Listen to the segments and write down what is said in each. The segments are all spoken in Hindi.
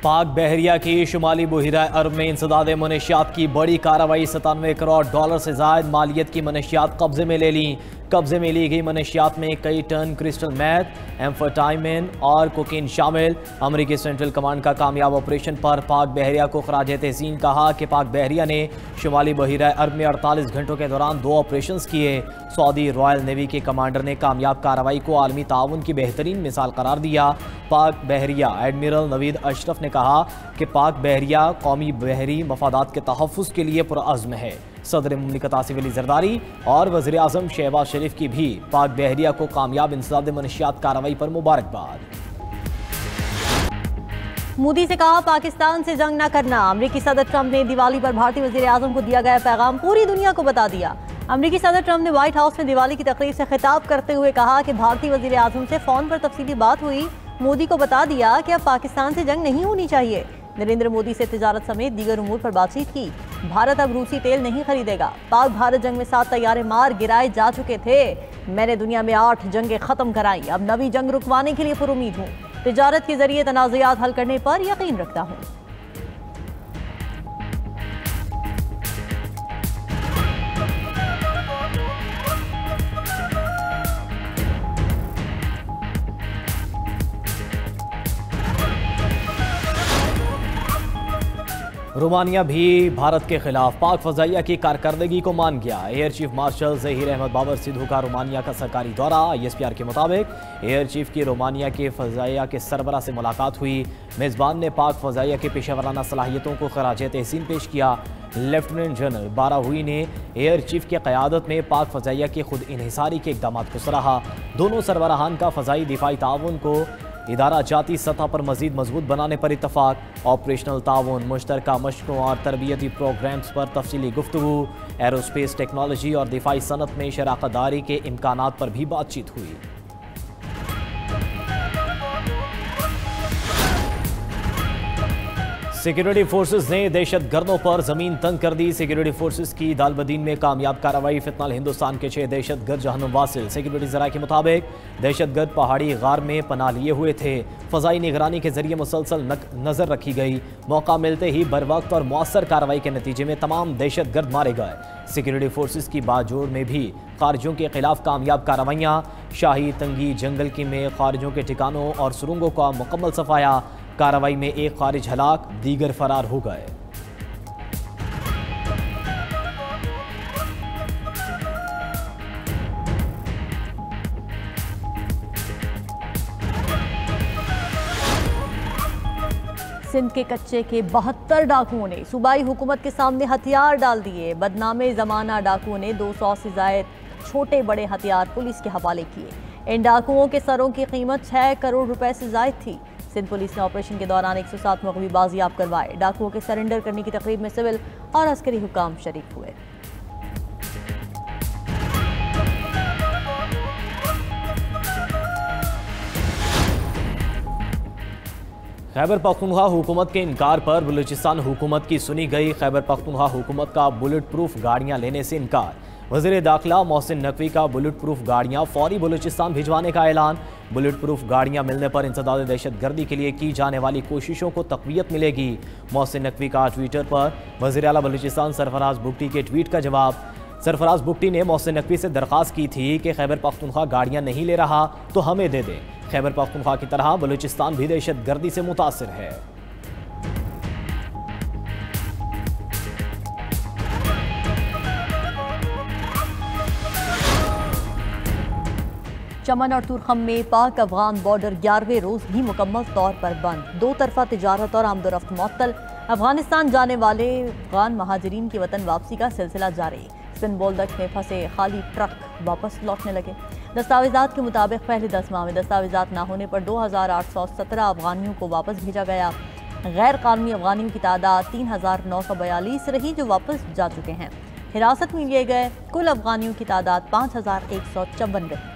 पाक बहरिया की शुमाली बुहिरा अरब में इंसदाद मनशियात की बड़ी कार्रवाई। 97 करोड़ डॉलर से जायद मालियत की मनशियात कब्जे में ले ली। कब्जे में ली गई मनशियात में कई टन क्रिस्टल मैथ, एम्फेटामिन और कोकीन शामिल। अमरीकी सेंट्रल कमांड का कामयाब ऑपरेशन पर पाक बहरिया को खराज तहसीन। कहा कि पाक बहरिया ने शुमाली बहिरा अरब में 48 घंटों के दौरान 2 ऑपरेशन किए। सऊदी रॉयल नेवी के कमांडर ने कामयाब कार्रवाई को आलमी ताउन की बेहतरीन मिसाल करार दिया। पाक बहरिया एडमिरल नवीद अशरफ ने कहा कि पाक बहरिया कौमी बहरी मफादात के तहफ़्फ़ुज़ के लिए पुरअज़्म है। सदर मुमलिकत आसिफ अली ज़रदारी और वज़ीर आज़म शहबाज शरीफ की भी पाक बहरिया को कामयाब इंसदाद मनशियात कार्रवाई पर मुबारकबाद। मोदी से कहा पाकिस्तान से जंग न करना। अमरीकी सदर ट्रंप ने दिवाली पर भारतीय वज़ीर आज़म को दिया गया पैगाम पूरी दुनिया को बता दिया। अमरीकी सदर ट्रंप ने व्हाइट हाउस में दिवाली की तकरीब से खिताब करते हुए कहा कि भारतीय वज़ीर आज़म से फ़ोन पर तफसीली बात हुई। मोदी को बता दिया कि अब पाकिस्तान से जंग नहीं होनी चाहिए। नरेंद्र मोदी से तिजारत समेत दीगर उमूर पर बातचीत की। भारत अब रूसी तेल नहीं खरीदेगा। पाक भारत जंग में 7 तैयारे मार गिराए जा चुके थे। मैंने दुनिया में 8 जंगें खत्म कराई। अब नवी जंग रुकवाने के लिए पुरुमीद हूँ। तिजारत के जरिए तनाज़ुयात हल करने पर यकीन रखता हूँ। रोमानिया भी भारत के खिलाफ पाक फ़ज़ाइया की कारकर्दगी को मान गया। Air chief marshal Zaheer Ahmed Babar Sidhu का रोमानिया का सरकारी दौरा। ISPR के मुताबिक एयर चीफ की रोमानिया के फ़ज़ाइया के सरबरा से मुलाकात हुई। मेज़बान ने पाक फ़ज़ाइया की पेशेवराना सलाहियतों को खराज तहसीन पेश किया। लेफ्टिनेंट जनरल बाराहुई ने एयर चीफ की क़यादत में पाक फ़ज़ाइया के खुद इन्हिसारी के इक़दाम को सराहा। दोनों सरबराहान का फ़ज़ाई दिफाई ताउन को इदारा जाती सतह पर मज़ीद मजबूत बनाने पर इत्तफ़ाक़। ऑपरेशनल ताउन, मुश्तरका मशक़ों और तरबियती प्रोग्राम्स पर तफसीली गुफ्तगू। एरोस्पेस टेक्नोलॉजी और दिफाई सनत में शराकत दारी के इम्कानात पर भी बातचीत हुई। सिक्योरिटी फोर्सेस ने दहशत गर्दों पर जमीन तंग कर दी। सिक्योरिटी फोर्सेस की दालबदीन में कामयाब कार्रवाई। फितनाल हिंदुस्तान के 6 दहशत गर्द जहन्नुम वासिल। सिक्योरिटी ज़राए के मुताबिक दहशत गर्द पहाड़ी गार में पनाह लिए हुए थे। फ़ज़ाई निगरानी के जरिए मुसलसल नज़र रखी गई। मौका मिलते ही बर वक्त और मौसर कार्रवाई के नतीजे में तमाम दहशत गर्द मारे गए। सिक्योरिटी फोर्सेस की बाजोड़ में भी खारिजियों के खिलाफ कामयाब कार्रवाइयाँ। शाही तंगी जंगल की में खारिजियों के ठिकानों और सुरंगों का मुकम्मल सफाया। कार्रवाई में एक खारिज हलाक, दीगर फरार हो गए। सिंध के कच्चे के 72 डाकुओं ने सूबाई हुकूमत के सामने हथियार डाल दिए। बदनामे ज़माना डाकुओं ने 200 से ज़ायद छोटे बड़े हथियार पुलिस के हवाले किए। इन डाकुओं के सरों की कीमत 6 करोड़ रुपए से ज़ायद थी। सिंध पुलिस ने ऑपरेशन के दौरान 107 मुक़वी बाजियाब करवाए। डाकुओं के सरेंडर करने की तकरीब में सिविल और अस्करी हुकाम शरीक हुए। खैबर पख्तूनख्वा हुकूमत के इनकार पर बलूचिस्तान हुकूमत की सुनी गई। खैबर पख्तूनख्वा हुकूमत का बुलेट प्रूफ गाड़ियाँ लेने से इनकार। वज़ीर दाखिला मोहसिन नकवी का बुलेट प्रूफ गाड़ियाँ फौरी बलूचिस्तान भिजवाने का ऐलान। बुलेट प्रूफ गाड़ियाँ मिलने पर इंसदाद दहशत गर्दी के लिए की जाने वाली कोशिशों को तक़वियत मिलेगी। मोहसिन नकवी का ट्विटर पर वज़ीर आला बलूचिस्तान सरफराज बुगटी के ट्वीट का जवाब। सरफराज बुगटी ने मोहसिन नकवी से दरख्वास्त की थी कि खैबर पख्तूनख्वा गाड़ियाँ नहीं ले रहा तो हमें दे दें। खैबर पख्तूनख्वा की तरह बलूचिस्तान भी दहशत गर्दी से मुतासिर है। चमन और तुरखम में पाक अफगान बॉर्डर 11वें रोज भी मुकम्मल तौर पर बंद। 2 तरफा तिजारत और आमदोरफ्त मुअत्तल। अफगानिस्तान जाने वाले अफगान महाजरीन की वतन वापसी का सिलसिला जारी। स्पिन बोल्डक में फंसे खाली ट्रक वापस लौटने लगे। दस्तावेजात के मुताबिक पहले 10 माह में दस्तावेजात न होने पर 2817 अफगानियों को वापस भेजा गया। गैर कानूनी अफगानियों की तादाद 3942 रही जो वापस जा चुके हैं। हिरासत में लिए गए कुल अफगानियों की तादाद 5154 रही।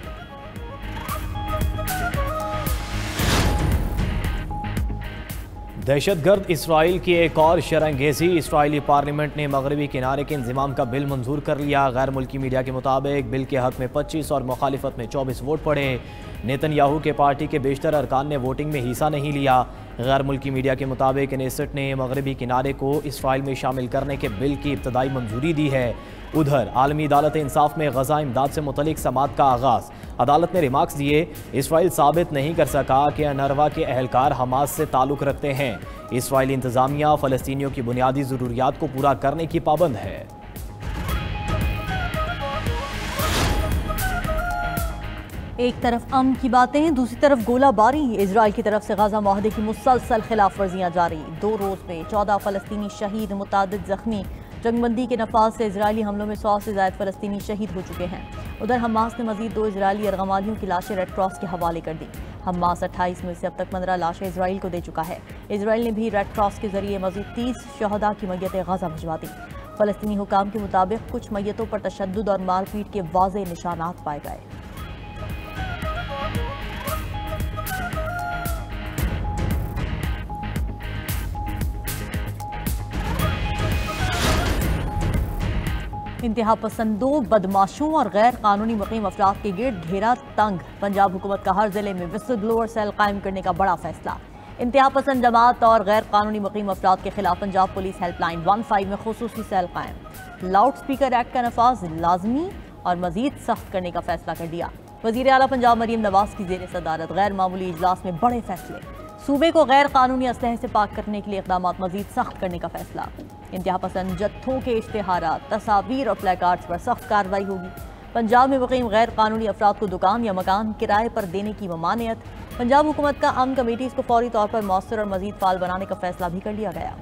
दहशतगर्द इसराइल की एक और शरंगेज़ी। इसराइली पार्लियामेंट ने मगरबी किनारे के इंज़माम का बिल मंजूर कर लिया। गैर मुल्की मीडिया के मुताबिक बिल के हक में 25 और मुखालिफत में 24 वोट पड़े। नेतन्याहू के पार्टी के बेशतर अरकान ने वोटिंग में हिस्सा नहीं लिया। गैर मुल्की मीडिया के मुताबिक नेसेट ने मगरबी किनारे को इसराइल में शामिल करने के बिल की इब्तदाई मंजूरी दी है। उधर आलमी अदालत इंसाफ में गजा इमदाद से मुतलिक समात का आगाज़। अदालत ने रिमार्क्स दिए, इसराइल साबित नहीं कर सका कि अनरवा के अहलकार हमास से ताल्लुक़ रखते हैं। इसराइली इंतज़ामिया फ़लस्तीनियों की बुनियादी ज़रूरियात को पूरा करने की पाबंद है। एक तरफ अमन की बातें, दूसरी तरफ गोलाबारी। इजराइल की तरफ से गजा माहदे की मुसलसल खिलाफ वर्जियाँ जारी। 2 रोज़ में 14 फ़लस्तीनी शहीद, मुतादिद ज़ख्मी। जंगबंदी के नफाज से इजरायली हमलों में 100 से ज़ायद फ़लस्तीनी शहीद हो चुके हैं। उधर हमास ने मजीद 2 इजरायली यरगमालियों की लाशें रेड क्रॉस के हवाले कर दी। हमास 28 में से अब तक 15 लाशें इजराइल को दे चुका है। इजराइल ने भी रेड क्रॉस के जरिए मजीद 30 शहदा की मैयतें गजा भिजवा दी। फ़लस्तीनी हुकाम के मुताबिक कुछ मैयतों पर तशद्दुद और मारपीट के वाज़ेह निशानात पाए गए। इंतहा पसंदों, बदमाशों और गैर कानूनी मुकीम अफराद के गिर्द घेरा तंग। पंजाब हुकूमत का हर जिले में विसिल ब्लोअर सेल कायम करने का बड़ा फैसला। इंतहा पसंद जमात और गैर कानूनी मुकीम अफराद के खिलाफ पंजाब पुलिस हेल्पलाइन 15 में खुसूसी सेल कायम। लाउड स्पीकर एक्ट का नफाज लाजमी और मजीद सख्त करने का फैसला कर दिया। वज़ीर आला पंजाब मरीम नवाज की ज़ेर सदारत गैर मामूली इजलास में बड़े फैसले। सूबे को गैर कानूनी असलहे से पाक करने के लिए इक़दाम मजीद सख्त करने का फैसला। इंतहा पसंद जत्थों के इश्तिहारात, तस्वीर और प्लेकार्ड्स पर सख्त कार्रवाई होगी। पंजाब में मुक़ीम गैर कानूनी अफराद को दुकान या मकान किराए पर देने की ममानियत। पंजाब हुकूमत का अमन कमेटीज़ को फौरी तौर पर मौसर और मजीद फाल बनाने का फैसला भी कर लिया गया।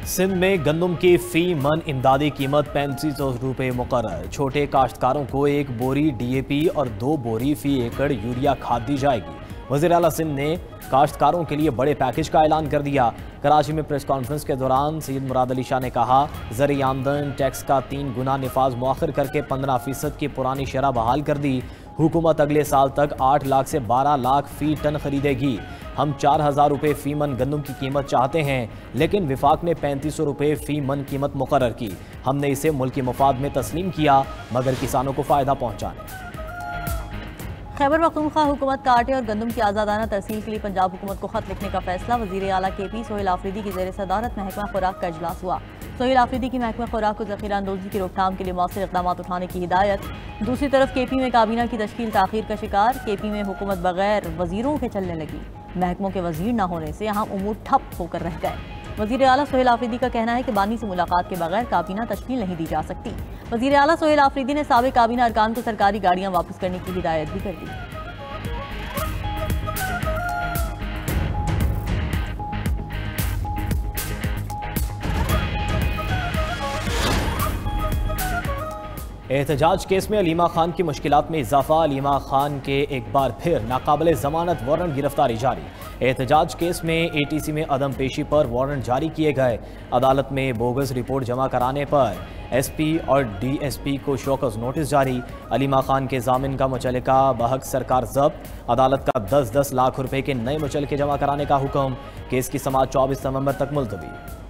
सिंध में गंदम की फी मन इमदादी कीमत 3500 रुपये मुकर्रर। छोटे काश्तकारों को 1 बोरी DAP और 2 बोरी फी एकड़ यूरिया खाद दी जाएगी। वज़ीर आला सिंध ने काश्तकारों के लिए बड़े पैकेज का ऐलान कर दिया। कराची में प्रेस कॉन्फ्रेंस के दौरान सैयद मुराद अली शाह ने कहा, ज़र आमदन टैक्स का 3 गुना निफाज मुअख्खर करके 15% की पुरानी शरह बहाल कर दी। हुकूमत अगले साल तक 8 लाख से 12 लाख फी टन खरीदेगी। हम 4000 रुपये फ़ी मन गंदम की कीमत चाहते हैं, लेकिन विफाक ने 3500 रुपये फ़ी मन कीमत मुकर्रर की। हमने इसे मुल्की मफाद में तस्लीम किया, मगर किसानों को फ़ायदा पहुँचाने। खैबर पख्तूनख्वा हुकूमत का आटे और गंदम की आज़ादाना तरसील के लिए पंजाब हुकूमत को खत लिखने का फैसला। वज़ीर आला KP सोहेल आफरीदी की ज़ेर सदारत महकमा खुराक का इजलास हुआ। सोहेल आफरीदी की महकमा खुराक को ज़ख़ीरा अंदोज़ी की रोकथाम के लिए मौसर इक़दाम उठाने की हिदायत। दूसरी तरफ KP में काबीना की तश्कील ताख़ीर का शिकार। KP में हुकूमत बगैर वज़ीरों के चलने लगी। महकमों के वज़ीर न होने से यहाँ उमूर ठप होकर रह गए। वज़ीर आला सोहेल आफरीदी का कहना है कि बानी से मुलाकात के बगैर काबीना तश्कील नहीं दी जा सकती। वज़ीर आला सोहेल आफरीदी ने साबिक़ काबीना अरकान को सरकारी गाड़ियाँ वापस करने की हिदायत भी कर दी। एहतजाज केस में अलीमा खान की मुश्किलात में इजाफा। अलीमा खान के एक बार फिर नाकाबिले ज़मानत वारंट गिरफ्तारी जारी। एहतजाज केस में ATC में अदम पेशी पर वारंट जारी किए गए। अदालत में बोगस रिपोर्ट जमा कराने पर SP और DSP को शोकस नोटिस जारी। अलीमा खान के जामिन का मुचल्लिका बहक सरकार जब्त। अदालत का 10-10 लाख रुपए के नए मुचल्लिके जमा कराने का हुक्म। केस की समाअत 24 नवंबर तक मुलतवी।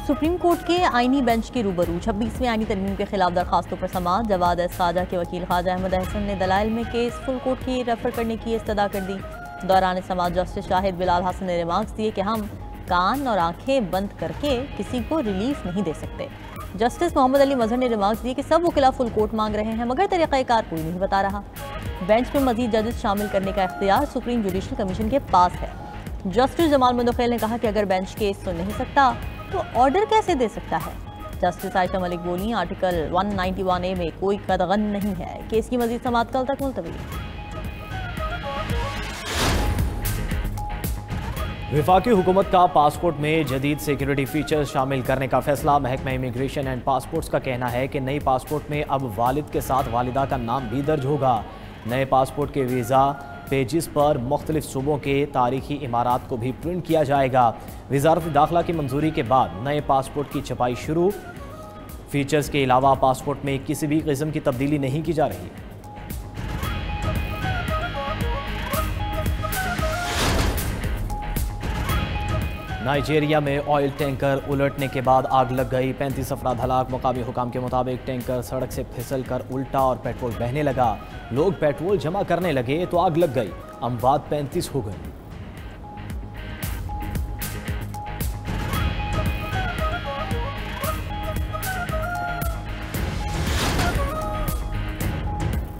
सुप्रीम कोर्ट के आईनी बेंच के रूबरू 26वें आईनी तरमीम के खिलाफ दरखास्तों पर समाअत। जवाद ख्वाजा के वकील ख्वाजा अहमद अहसन ने दलाइल में केस फुल कोर्ट की रेफर करने की इस्तदा कर दी। दौरान समाअत जस्टिस शाहिद बिलाल हसन ने रिमार्क्स दिए कि हम कान और आंखें बंद करके किसी को रिलीफ नहीं दे सकते। जस्टिस मोहम्मद अली मजहर ने रिमार्क्स दिए कि सब वकीला फुल कोर्ट मांग रहे हैं, मगर तरीक़ाकार कोई नहीं बता रहा। बेंच में मजीद जजेस शामिल करने का इख्तियार सुप्रीम जुडिशल कमीशन के पास है। जस्टिस जमाल मुंदखेल ने कहा कि अगर बेंच केस सुन नहीं सकता तो ऑर्डर कैसे दे सकता है। जस्टिस आयशा मलिक बोली, आर्टिकल 191A में कोई कदगन नहीं है। केस की मजीद समाअत कल तक मुलतवी। वफाकी हुकूमत का पासपोर्ट में जदीद सिक्योरिटी फीचर्स शामिल करने का फैसला। महकमा इमिग्रेशन एंड पासपोर्ट्स का कहना है कि नई पासपोर्ट में अब वालिद के साथ वालिदा का नाम भी दर्ज होगा। नए पासपोर्ट के वीज़ा पेजेस पर मुख्तलिफ सूबों के तारीखी इमारात को भी प्रिंट किया जाएगा। वज़ारत दाखिला की मंजूरी के बाद नए पासपोर्ट की छपाई शुरू। फीचर्स के अलावा पासपोर्ट में किसी भी किस्म की तब्दीली नहीं की जा रही। नाइजीरिया में ऑयल टैंकर उलटने के बाद आग लग गई, 35 अफराद हलाक। मुकामी हुकाम के मुताबिक टैंकर सड़क से फिसल कर उल्टा और पेट्रोल बहने लगा। लोग पेट्रोल जमा करने लगे तो आग लग गई, अमवात 35 हो गई।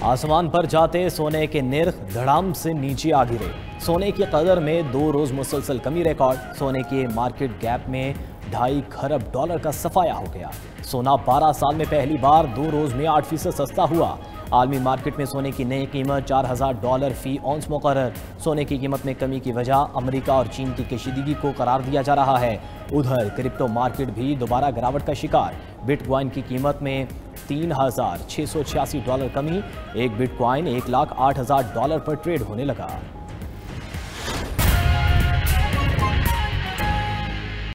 आसमान पर जाते सोने के निर्ख धड़ाम से नीचे आ गिरे। सोने की कदर में 2 रोज मुसलसल कमी रिकॉर्ड। सोने के मार्केट गैप में $2.5 खरब का सफाया हो गया। सोना 12 साल में पहली बार 2 रोज में 8% सस्ता हुआ। आलमी मार्केट में सोने की नई कीमत $4000 फी औंस मुकर्रर। सोने की कीमत में कमी की वजह अमेरिका और चीन की कशीदगी को करार दिया जा रहा है। उधर क्रिप्टो मार्केट भी दोबारा गिरावट का शिकार। बिटकॉइन की कीमत में $3686 कमी। एक बिटकॉइन $1,08,000 पर ट्रेड होने लगा।